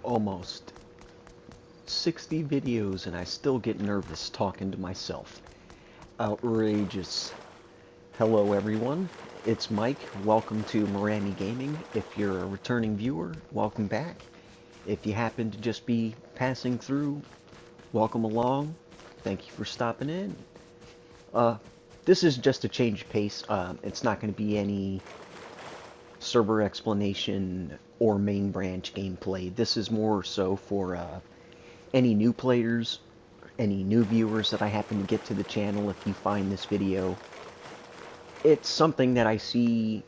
almost 60 videos and I still get nervous talking to myself. Outrageous. Hello everyone, it's Mike. Welcome to Morami Gaming. If you're a returning viewer, welcome back. If you happen to just be passing through, welcome along. Thank you for stopping in. Uh, this is just a change of pace. It's not going to be any server explanation or main branch gameplay. This is more so for any new players, any new viewers that I happen to get to the channel. If you find this video, it's something that I see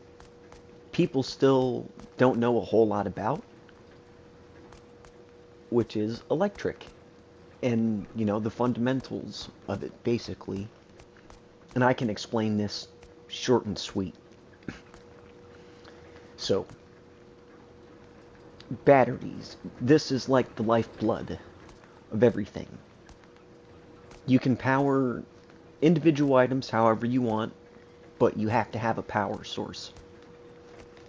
people still don't know a whole lot about, which is electric and, you know, the fundamentals of it, basically. And I can explain this short and sweet. So, batteries. This is like the lifeblood of everything. You can power individual items however you want, but you have to have a power source,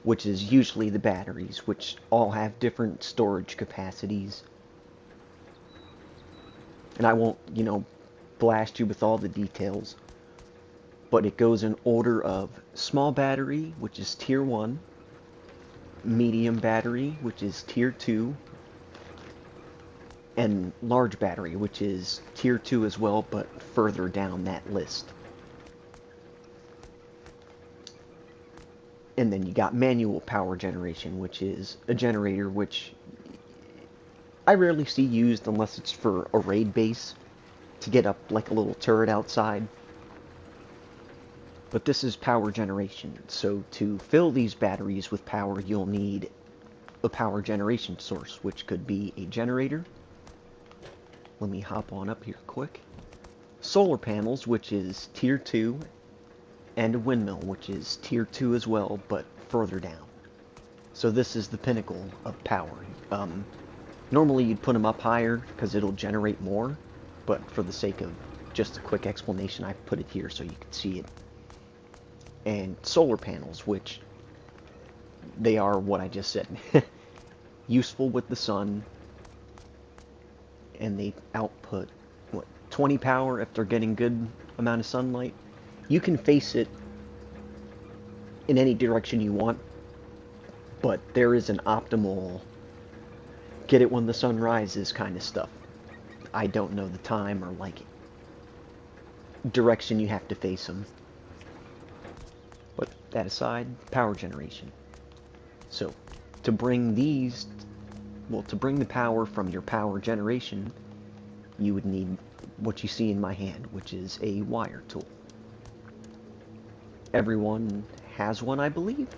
which is usually the batteries, which all have different storage capacities. And I won't, blast you with all the details, but it goes in order of small battery, which is tier 1, medium battery, which is tier 2, and large battery, which is tier 2 as well, but further down that list. And then you got manual power generation, which is a generator which I rarely see used unless it's for a raid base to get up like a little turret outside. But this is power generation, so to fill these batteries with power, you'll need a power generation source, which could be a generator. Let me hop on up here quick. Solar panels, which is tier 2, and a windmill, which is tier 2 as well, but further down. So this is the pinnacle of power. Normally you'd put them up higher because it'll generate more, but for the sake of just a quick explanation, I put it here so you can see it. And solar panels, which they are what I just said. Useful with the sun, and they output, 20 power if they're getting good amount of sunlight. You can face it in any direction you want, but there is an optimal get it when the sun rises kind of stuff. I don't know the time or like direction you have to face them. But that aside, power generation. So to bring these, to bring the power from your power generation, you would need what you see in my hand, which is a wire tool. Everyone has one, I believe.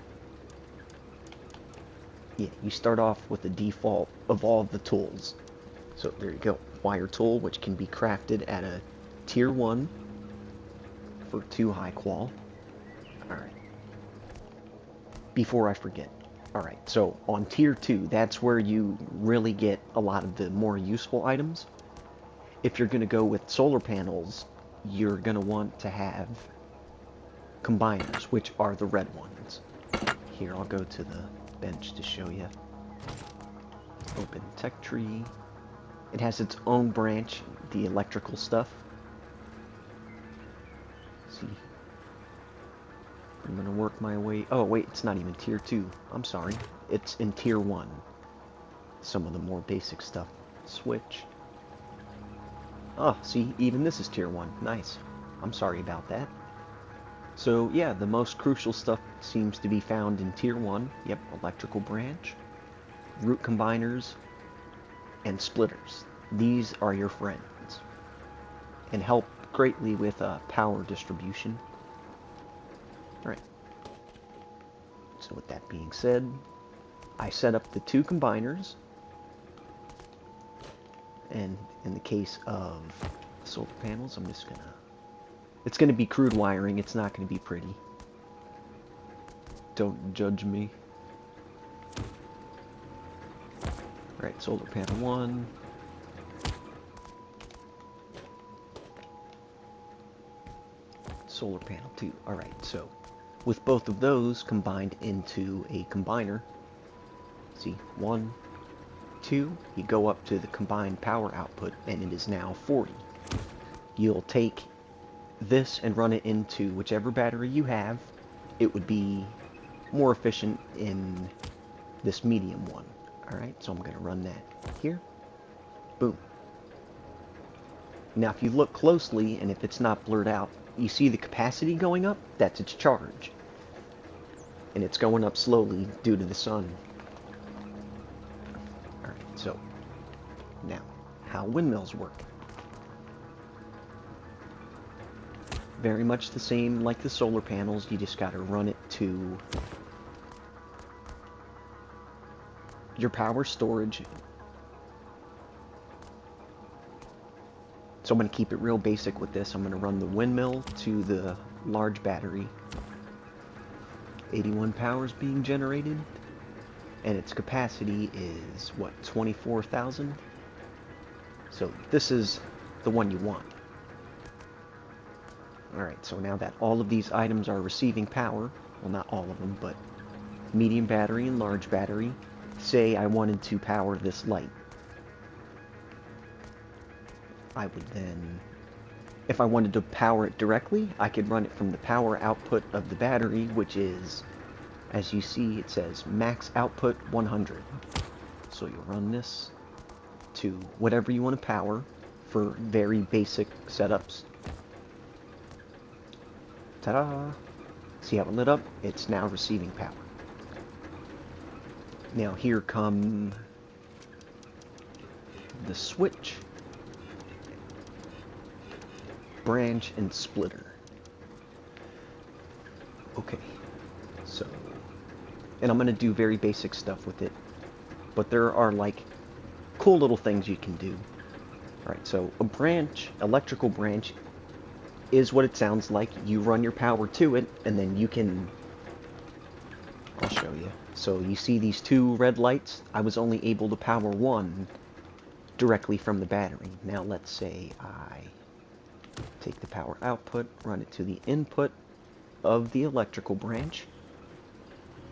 Yeah, you start off with the default of all of the tools. So there you go, wire tool, which can be crafted at a tier 1 for 2 high qual. Alright. Before I forget. Alright, so on tier 2, that's where you really get a lot of the more useful items. If you're going to go with solar panels, you're going to want to have combiners, which are the red ones. Here, I'll go to the bench to show you. Open tech tree. It has its own branch, the electrical stuff. Let's see. I'm gonna work my way. Oh wait, it's not even tier 2. I'm sorry. It's in tier 1. Some of the more basic stuff. Switch. Oh, see, even this is tier 1. Nice. I'm sorry about that. So yeah, the most crucial stuff seems to be found in tier 1. Yep, electrical branch, root combiners, and splitters. These are your friends and help greatly with power distribution. Alright. So with that being said, I set up the 2 combiners. And in the case of solar panels, I'm just gonna... It's gonna be crude wiring, it's not gonna be pretty. Don't judge me. Alright, solar panel 1. Solar panel 2. Alright, so with both of those combined into a combiner, see, 1, 32, you go up to the combined power output, and it is now 40. You'll take this and run it into whichever battery you have. It would be more efficient in this medium one. Alright, so I'm going to run that here. Boom. Now if you look closely, and if it's not blurred out, you see the capacity going up? That's its charge. And it's going up slowly due to the sun. Alright, so now, how windmills work. Very much the same like the solar panels, you just gotta run it to your power storage. So I'm going to keep it real basic with this. I'm going to run the windmill to the large battery. 81 power is being generated, and its capacity is, what, 24,000? So this is the one you want. Alright, so now that all of these items are receiving power, well, not all of them, but medium battery and large battery, say I wanted to power this light. I would then, if I wanted to power it directly, I could run it from the power output of the battery, which is, as you see, it says max output 100. So you'll run this to whatever you want to power for very basic setups. Ta-da! See how it lit up? It's now receiving power. Now here come the switch, branch, and splitter. Okay, so, and I'm going to do very basic stuff with it, but there are like cool little things you can do. Alright, so a branch, electrical branch, is what it sounds like. You run your power to it, and then you can, I'll show you. So you see these two red lights? I was only able to power one directly from the battery. Now let's say I take the power output, run it to the input of the electrical branch.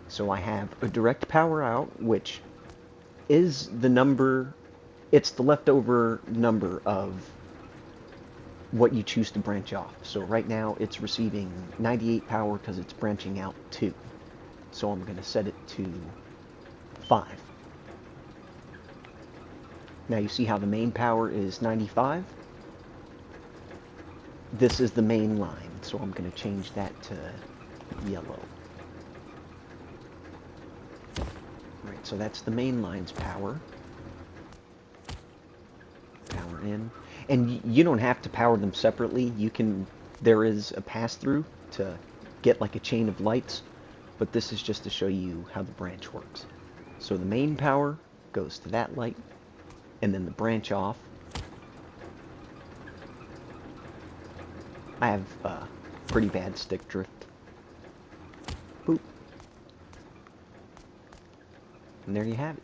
So I have a direct power out, which is the number, it's the leftover number of what you choose to branch off. So right now it's receiving 98 power because it's branching out 2. So I'm going to set it to 5. Now you see how the main power is 95? This is the main line, so I'm going to change that to yellow. Right, so that's the main line's power. Power in. And you don't have to power them separately. You can, there is a pass-through to get like a chain of lights, but this is just to show you how the branch works. So the main power goes to that light, and then the branch off. I have pretty bad stick drift. Boop. And there you have it.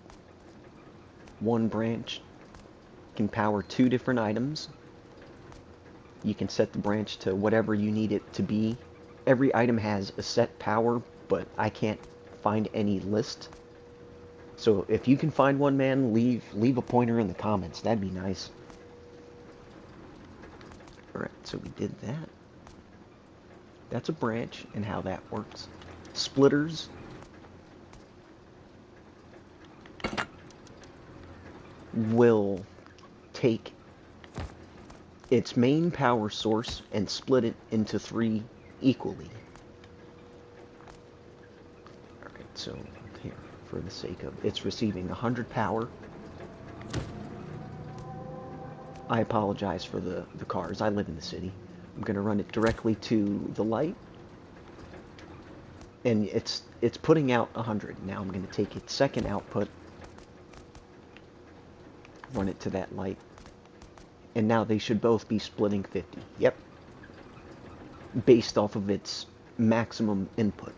One branch can power 2 different items. You can set the branch to whatever you need it to be. Every item has a set power, but I can't find any list. So if you can find one, man, leave a pointer in the comments. That'd be nice. Alright, so we did that. That's a branch and how that works. Splitters will take its main power source and split it into 3 equally. Alright, so here, for the sake of it's receiving 100 power. I apologize for the cars. I live in the city. I'm going to run it directly to the light. And it's putting out 100. Now I'm going to take its second output, run it to that light. And now they should both be splitting 50. Yep. Based off of its maximum input.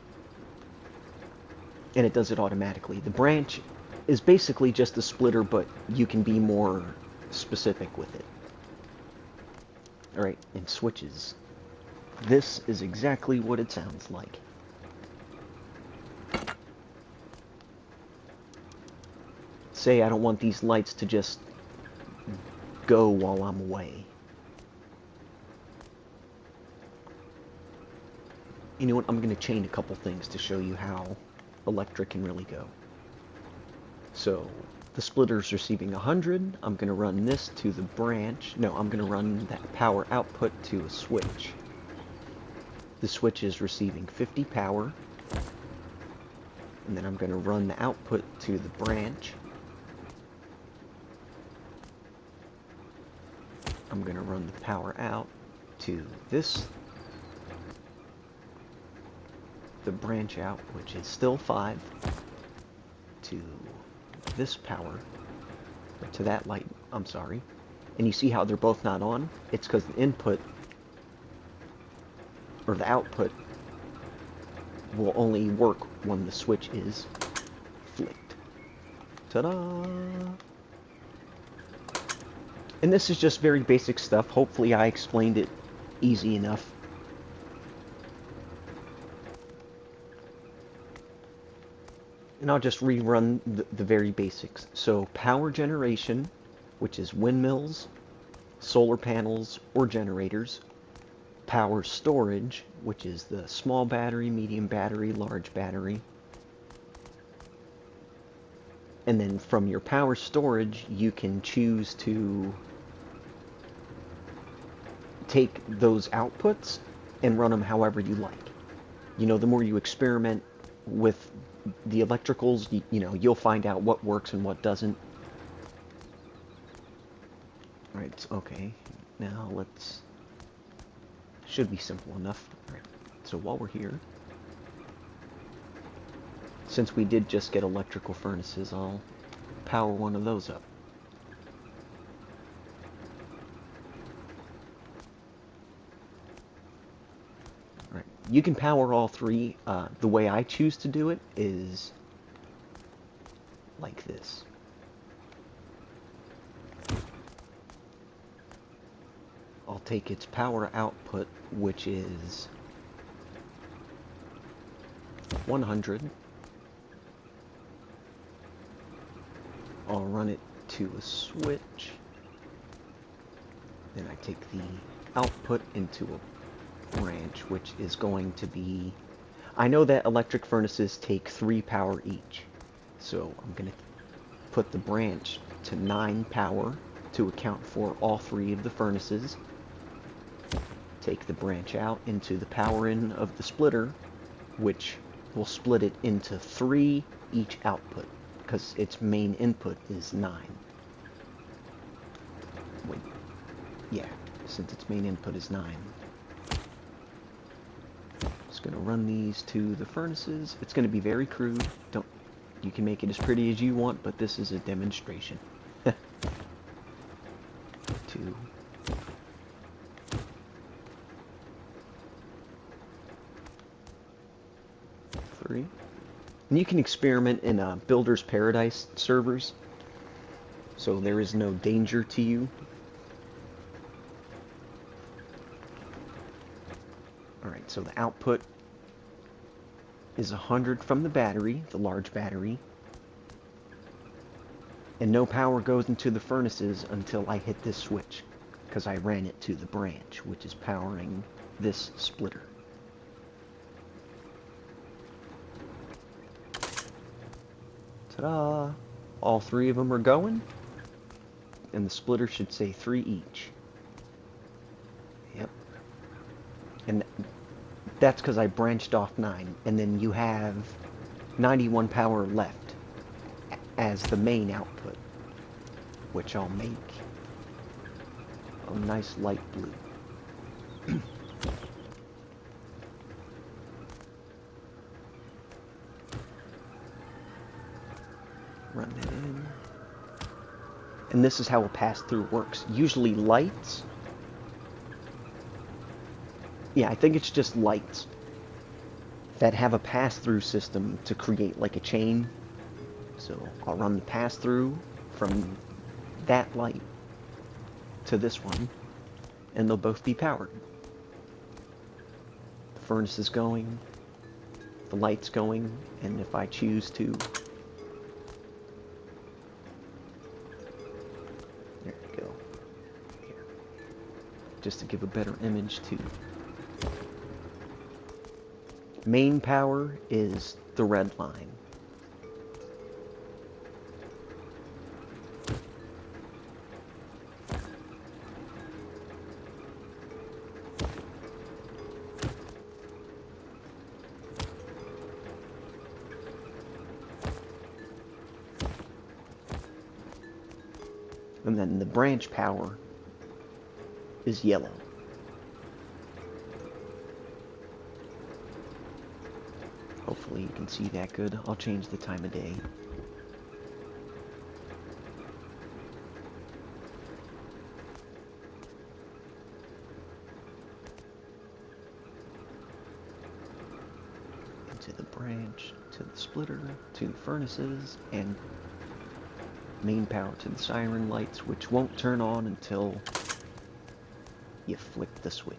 And it does it automatically. The branch is basically just a splitter, but you can be more specific with it. Alright, and switches. This is exactly what it sounds like. say I don't want these lights to just go while I'm away. You know what, I'm going to chain a couple things to show you how electric can really go. So, the splitter's receiving 100, I'm going to run this to the branch. No, I'm going to run that power output to a switch. The switch is receiving 50 power, and then I'm going to run the output to the branch. I'm going to run the power out to this, the branch out, which is still 5, to this power, or to that light, I'm sorry. And you see how they're both not on? It's because the input, or the output, will only work when the switch is flicked. Ta-da! And this is just very basic stuff. Hopefully I explained it easy enough. And I'll just rerun the very basics. So power generation, which is windmills, solar panels, or generators. Power storage, which is the small battery, medium battery, large battery. And then from your power storage, you can choose to take those outputs and run them however you like. You know, the more you experiment with the electricals, you know, you'll find out what works and what doesn't. Right, okay. Now let's... Should be simple enough. Right. So while we're here, since we did just get electrical furnaces, I'll power one of those up. Right. You can power all three. The way I choose to do it is like this. I'll take its power output, which is 100. I'll run it to a switch. Then I take the output into a branch, which is going to be... I know that electric furnaces take 3 power each. So I'm going to put the branch to 9 power to account for all 3 of the furnaces. Take the branch out into the power in of the splitter, which will split it into 3 each output, because its main input is 9. Wait, yeah, since its main input is 9. Just gonna run these to the furnaces. It's gonna be very crude. You can make it as pretty as you want, but this is a demonstration. 2, 3. And you can experiment in Builder's Paradise servers, so there is no danger to you. Alright, so the output is 100 from the battery, the large battery, and no power goes into the furnaces until I hit this switch, because I ran it to the branch, which is powering this splitter. Ta-da! All 3 of them are going, and the splitter should say 3 each. Yep. And that's because I branched off 9, and then you have 91 power left as the main output, which I'll make a nice light blue. Run that in. And this is how a pass-through works. Usually lights... Yeah, I think it's just lights that have a pass-through system to create like a chain. So I'll run the pass-through from that light to this one, and they'll both be powered. The furnace is going, the light's going, and if I choose to just to give a better image too. Main power is the red line. And then the branch power is yellow. Hopefully you can see that good. I'll change the time of day. Into the branch, to the splitter, to the furnaces, and main power to the siren lights, which won't turn on until you flick the switch.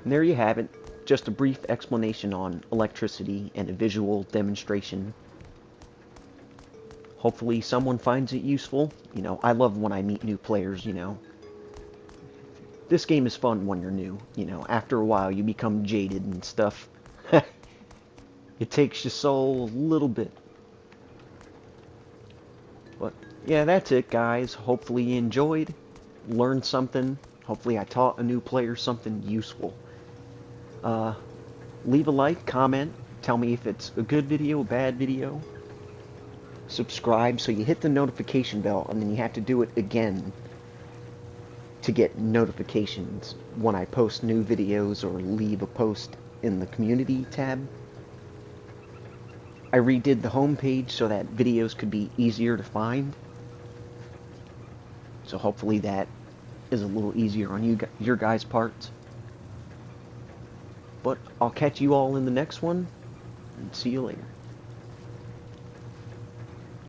And there you have it. Just a brief explanation on electricity and a visual demonstration. Hopefully someone finds it useful. You know, I love when I meet new players, you know. This game is fun when you're new, you know. After a while you become jaded and stuff. It takes your soul a little bit. But yeah, that's it, guys. Hopefully you enjoyed, learned something. Hopefully I taught a new player something useful. Leave a like, comment, tell me if it's a good video, a bad video. Subscribe so you hit the notification bell, and then you have to do it again to get notifications when I post new videos or leave a post in the community tab. I redid the homepage so that videos could be easier to find. So hopefully that is a little easier on your guys' parts. But I'll catch you all in the next one, and see you later.